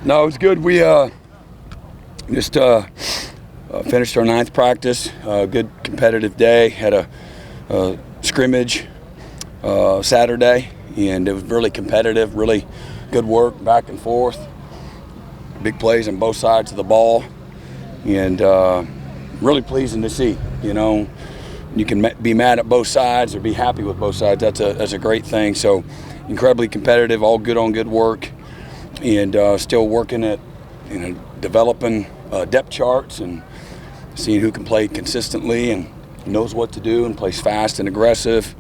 No, it was good. We just finished our 9th practice. Good competitive day. Had a scrimmage Saturday, and it was really competitive, really good work back and forth. Big plays on both sides of the ball, and really pleasing to see. You know, you can be mad at both sides or be happy with both sides. That's a great thing. So incredibly competitive, all good on good work, and still working at developing depth charts and seeing who can play consistently and knows what to do and plays fast and aggressive,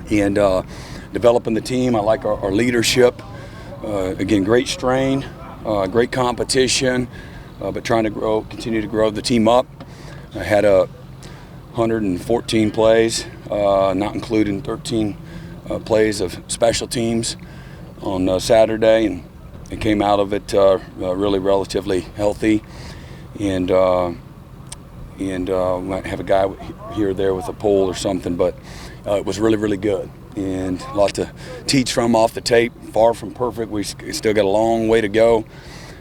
and developing the team. I like our leadership. Again, great strain, great competition, but trying to continue to grow the team up. I had 114 plays, not including 13 plays of special teams on Saturday, and it came out of it really relatively healthy. And might have a guy here or there with a pole or something, but it was really, really good. And a lot to teach from off the tape. Far from perfect. We still got a long way to go.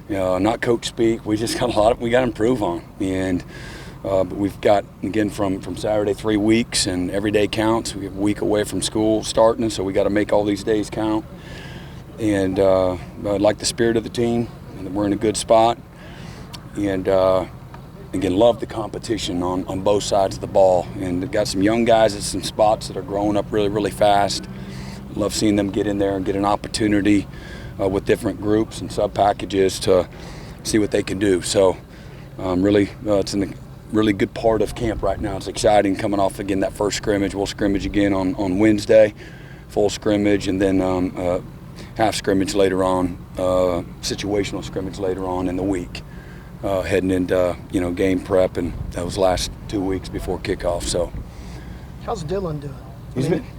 Not coach speak. We just got a lot we got to improve on. And but we've got, again, from Saturday, 3 weeks, and every day counts. We have a week away from school starting, so we got to make all these days count. And I like the spirit of the team, and we're in a good spot. And again, love the competition on both sides of the ball. And got some young guys at some spots that are growing up really, really fast. Love seeing them get in there and get an opportunity with different groups and sub-packages to see what they can do. So really, it's in a really good part of camp right now. It's exciting coming off, again, that first scrimmage. We'll scrimmage again on Wednesday, full scrimmage, and then half scrimmage later on, situational scrimmage later on in the week. Heading into game prep, and that was last 2 weeks before kickoff. So, how's Dylan doing?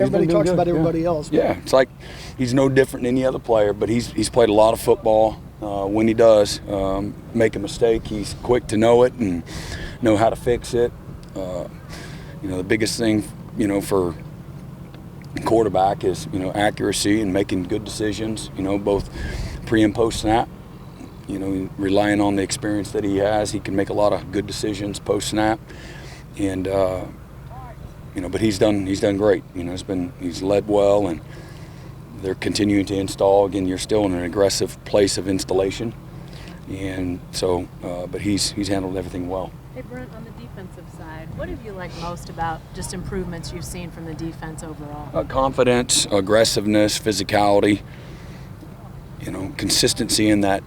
Everybody talks about everybody else. Yeah, it's like he's no different than any other player, but he's played a lot of football. When he does make a mistake, he's quick to know it and know how to fix it. The biggest thing for the quarterback is accuracy and making good decisions. Both pre and post snap. Relying on the experience that he has, he can make a lot of good decisions post snap, and but he's done great. He's led well, and they're continuing to install. Again, you're still in an aggressive place of installation, and so but he's handled everything well. Hey Brent, on the defensive side, what have you liked most about just improvements you've seen from the defense overall? Confidence, aggressiveness, physicality. Consistency in that.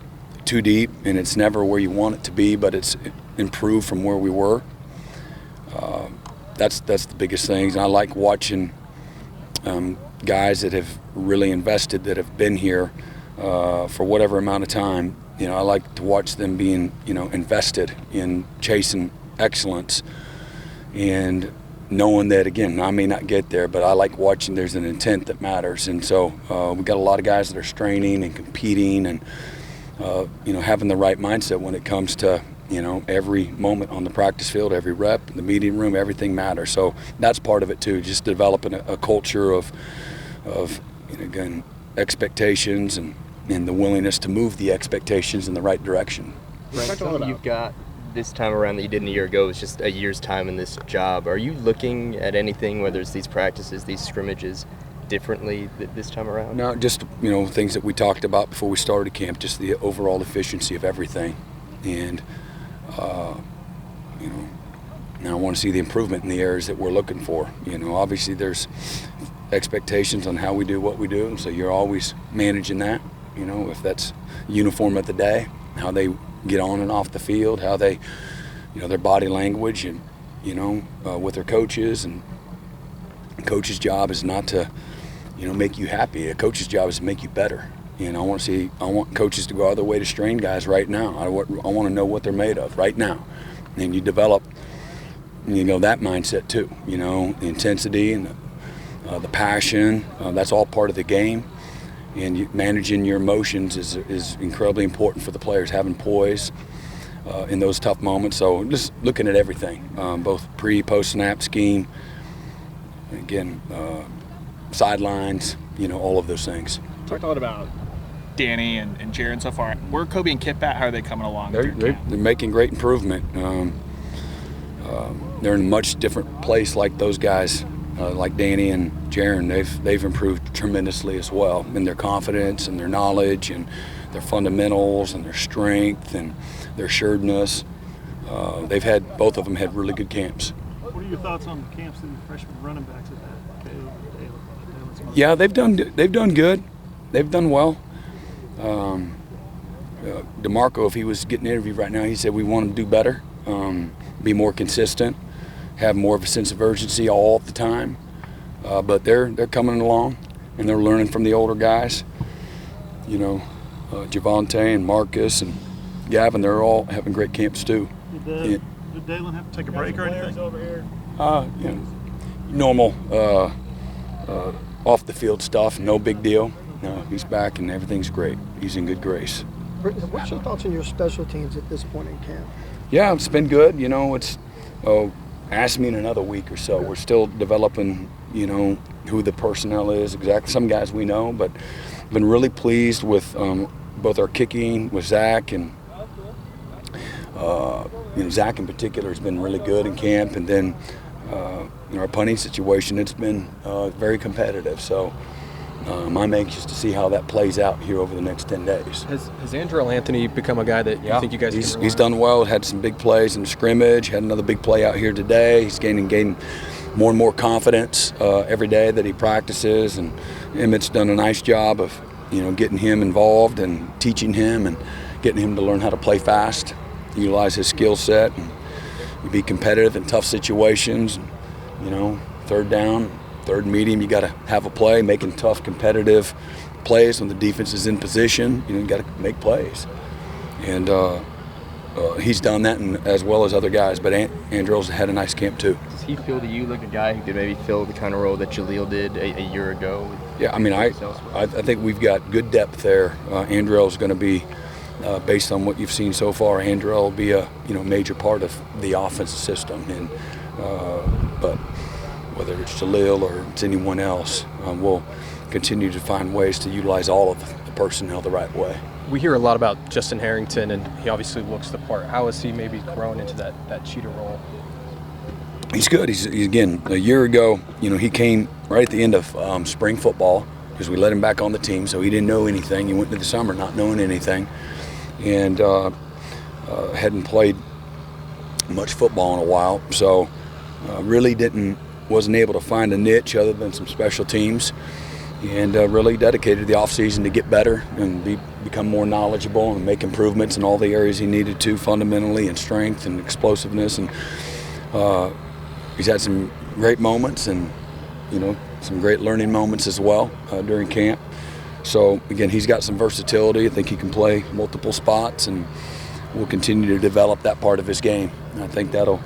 Too deep, and it's never where you want it to be, but it's improved from where we were. That's the biggest things. And I like watching guys that have really invested, that have been here for whatever amount of time. I like to watch them being invested in chasing excellence, and knowing that, again, I may not get there, but I like watching there's an intent that matters. And so we got a lot of guys that are straining and competing, and having the right mindset when it comes to, every moment on the practice field, every rep, the meeting room, everything matters. So that's part of it too, just developing a culture of again, expectations and the willingness to move the expectations in the right direction. Right. Something you've got this time around that you didn't a year ago is just a year's time in this job. Are you looking at anything, whether it's these practices, these scrimmages, differently this time around? No, just things that we talked about before we started camp, just the overall efficiency of everything, and now I want to see the improvement in the areas that we're looking for. Obviously there's expectations on how we do what we do, and so you're always managing that. If that's uniform of the day, how they get on and off the field, how they, their body language, and with their coaches. And the coach's job is not to make you happy. A coach's job is to make you better. I want coaches to go out of their way to strain guys right now. I want to know what they're made of right now. And you develop, that mindset too. The intensity and the passion, that's all part of the game. And managing your emotions is incredibly important for the players, having poise in those tough moments. So just looking at everything, both pre, post snap scheme, again, sidelines, all of those things. Talked a lot about Danny and Jaron so far. Where are Kobe and Kip at? How are they coming along? They're making great improvement. They're in a much different place like those guys, like Danny and Jaron. They've improved tremendously as well in their confidence and their knowledge and their fundamentals and their strength and their assuredness. Both of them had really good camps. What are your thoughts on the camps of the freshman running backs at that? Yeah, they've done good. They've done well. DeMarco, if he was getting interviewed right now, he said we want him to do better, be more consistent, have more of a sense of urgency all the time. But they're coming along, and they're learning from the older guys. You know, Javante and Marcus and Gavin, they're all having great camps too. Did Dalen have to take a break or anything? Normal off the field stuff, no big deal. No, he's back and everything's great. He's in good grace. What's your thoughts on your special teams at this point in camp? Yeah, it's been good. You know, ask me in another week or so. We're still developing, who the personnel is exactly. Some guys we know, but been really pleased with both our kicking with Zach and Zach in particular has been really good in camp, and then our punting situation, it's been very competitive. So I'm anxious to see how that plays out here over the next 10 days. Has Andrell Anthony become a guy that you think you guys can rely on? He's done well, had some big plays in the scrimmage, had another big play out here today. He's gaining more and more confidence every day that he practices, and Emmett's done a nice job of getting him involved and teaching him and getting him to learn how to play fast, utilize his skill set, and be competitive in tough situations. Third down, third and medium, you got to have a play, making tough, competitive plays when the defense is in position. You got to make plays, and he's done that, as well as other guys. But Andrell's had a nice camp too. Does he feel to you like a guy who could maybe fill the kind of role that Jaleel did a year ago? Yeah, I think we've got good depth there. Andrell's going to be, based on what you've seen so far, Andrell will be a major part of the offensive system. And but whether it's Jaleel or it's anyone else, we'll continue to find ways to utilize all of the personnel the right way. We hear a lot about Justin Harrington, and he obviously looks the part. How has he maybe grown into that cheetah role? He's good. He's again, a year ago, he came right at the end of spring football because we let him back on the team, so he didn't know anything. He went into the summer not knowing anything, and hadn't played much football in a while, so really wasn't able to find a niche other than some special teams, and really dedicated the offseason to get better and become more knowledgeable and make improvements in all the areas he needed to fundamentally, and strength and explosiveness. And he's had some great moments and some great learning moments as well during camp. So again, he's got some versatility. I think he can play multiple spots, and we'll continue to develop that part of his game. And I think that'll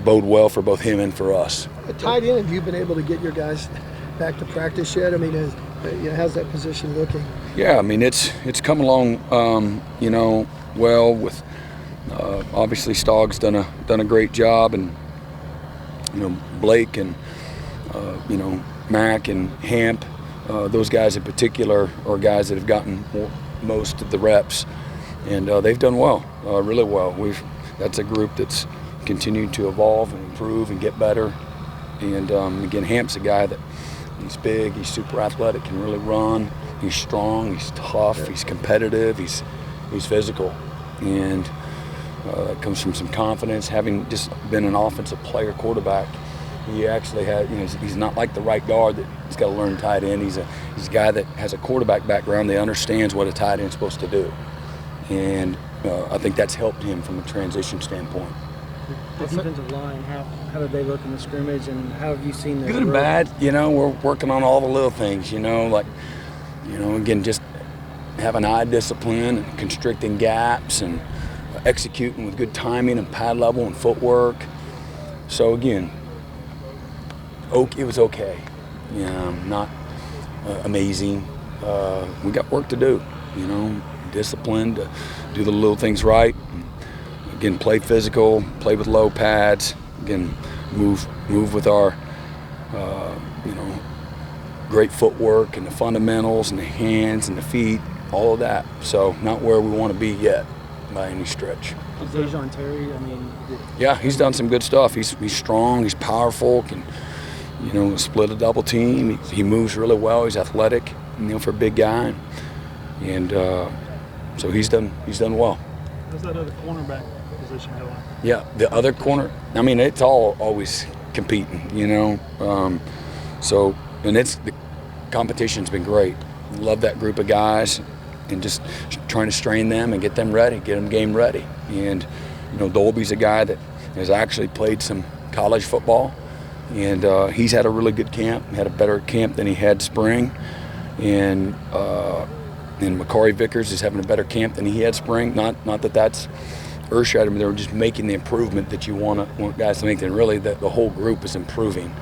bode well for both him and for us. At tight end, have you been able to get your guys back to practice yet? I mean, how's that position looking? Yeah, I mean it's come along, well. With obviously Stogg's done a great job, and Blake and Mac and Hamp, those guys in particular are guys that have gotten most of the reps, and they've done well, really well. That's a group that's continued to evolve and improve and get better. And again, Hamp's a guy that he's big, he's super athletic, can really run, he's strong, he's tough, he's competitive, he's physical, and that comes from some confidence. Having just been an offensive player quarterback, he actually had, he's not like the right guard that he's got to learn tight end. He's a guy that has a quarterback background that understands what a tight end's supposed to do, and I think that's helped him from a transition standpoint. The defensive line, how did they look in the scrimmage, and how have you seen their good and bad? We're working on all the little things, again, just having eye discipline and constricting gaps and executing with good timing and pad level and footwork. So again, it was okay. Not amazing. We got work to do, discipline to do the little things right. Again, play physical, play with low pads. Again, move with our, great footwork and the fundamentals and the hands and the feet, all of that. So not where we want to be yet by any stretch. Dejon Terry, I mean, Yeah, he's done some good stuff. He's strong, he's powerful, can, split a double team. He moves really well. He's athletic, for a big guy, and so he's done well. How's that other cornerback position going? Yeah, the other corner. I mean, it's all always competing, So, and the competition's been great. Love that group of guys, and just trying to strain them and get them ready, get them game ready. And Dolby's a guy that has actually played some college football, and he's had a really good camp. Had a better camp than he had spring, and Macari Vickers is having a better camp than he had spring. Not that that's earth-shattering. They were just making the improvement that you want guys to make. And really, the whole group is improving.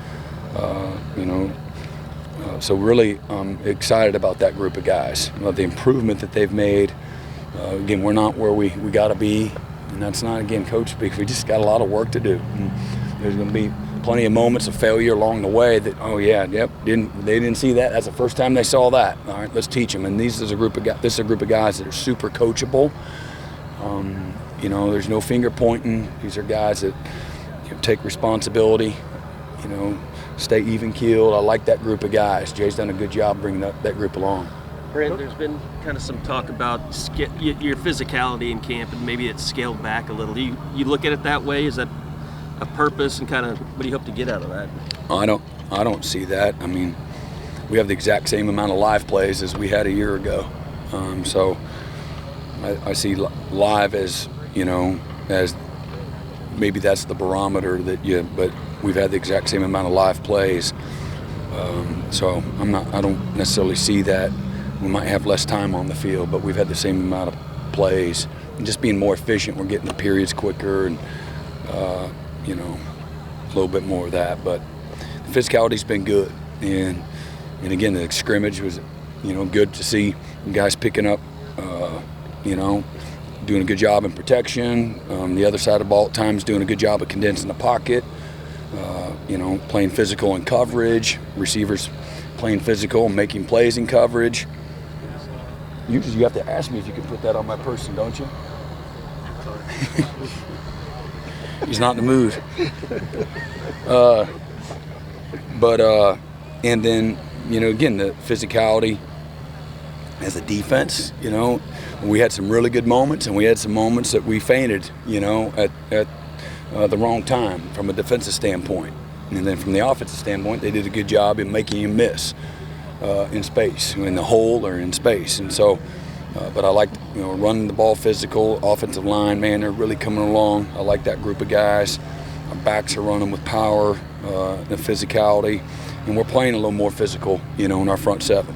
So really excited about that group of guys. About the improvement that they've made. Again, we're not where we got to be, and that's not, again, coach speak. We just got a lot of work to do. And there's going to be plenty of moments of failure along the way that, they didn't see that. That's the first time they saw that. All right, let's teach them. And this is a group of guys that are super coachable. There's no finger pointing. These are guys that take responsibility, stay even keeled. I like that group of guys. Jay's done a good job bringing that group along. Brent, there's been kind of some talk about your physicality in camp, and maybe it's scaled back a little. Do you look at it that way? Is that a purpose, and kind of what do you hope to get out of that? I don't see that. I mean, we have the exact same amount of live plays as we had a year ago. So I see live as as maybe that's the barometer but we've had the exact same amount of live plays. So I don't necessarily see that. We might have less time on the field, but we've had the same amount of plays. And just being more efficient, we're getting the periods quicker, and a little bit more of that. But the physicality's been good, and again, the scrimmage was good to see guys picking up, doing a good job in protection. The other side of the ball at times doing a good job of condensing the pocket. Playing physical in coverage. Receivers playing physical and making plays in coverage. You have to ask me if you can put that on my person, don't you? He's not in the mood. And then, again, the physicality as a defense, we had some really good moments, and we had some moments that we fainted, at the wrong time from a defensive standpoint. And then from the offensive standpoint, they did a good job in making you miss in space, in the hole or in space. And so, but I like, running the ball physical, offensive line, man, they're really coming along. I like that group of guys. Our backs are running with power and physicality, and we're playing a little more physical, in our front seven.